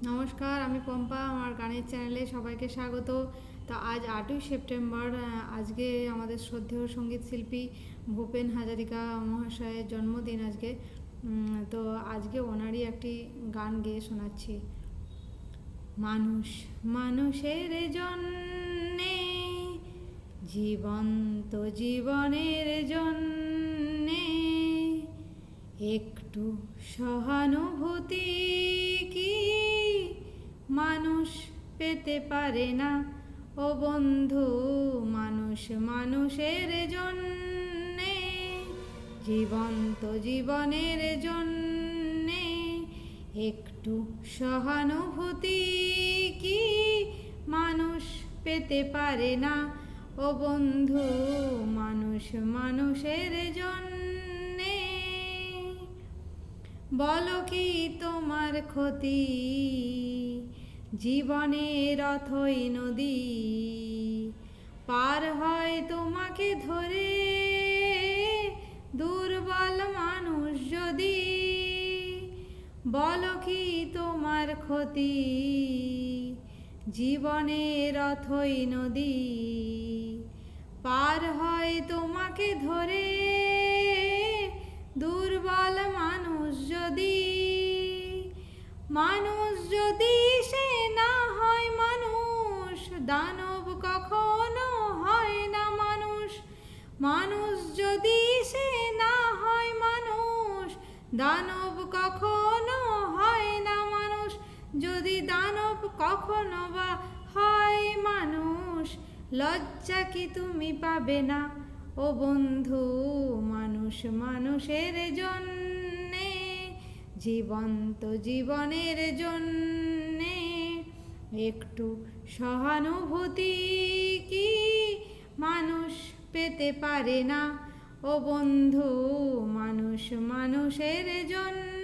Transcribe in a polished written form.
নমস্কার, আমি পম্পা। আমার গানের চ্যানেলে সবাইকে স্বাগত। তো আজ 8ই সেপ্টেম্বর। আজকে আমাদের শ্রদ্ধেয় সঙ্গীত শিল্পী ভূপেন হাজারিকা মহাশয়ের জন্মদিন আজকে। তো আজকে ওনারই একটি গান গেয়ে শোনাচ্ছি। মানুষ মানুষের জন্যে, জীবন্ত জীবনের জন্যে একটু সহানুভূতি কি মানুষ পেতে পারে না? ও বন্ধু, মানুষ মানুষের জন্যে, জীবন্ত জীবনের জন্যে একটু সহানুভূতি কি মানুষ পেতে পারে না? ও বন্ধু, মানুষ মানুষের জন্যে। বলো কি তোমার ক্ষতি? জীবনের অথই নদী পার হয় তোমাকে ধরে দুর্বল মানুষ যদি। বলো কি তোমার ক্ষতি? জীবনের অথই নদী পার হয় তোমাকে ধরে দুর্বল মানুষ যদি। মানুষ যদি সে না হয় মানুষ, দানব কখনো হয় না মানুষ। মানুষ যদি সে না হয় মানুষ, দানব কখনো হয় না মানুষ। যদি দানব কখনো বা হয় মানুষ, লজ্জা কি তুমি পাবে না? ও বন্ধু, মানুষ মানুষের জন্যে, জীবন্ত জীবনের জন্যে একটু সহানুভূতি কি মানুষ পেতে পারে না? ও বন্ধু, মানুষ মানুষের জন্য।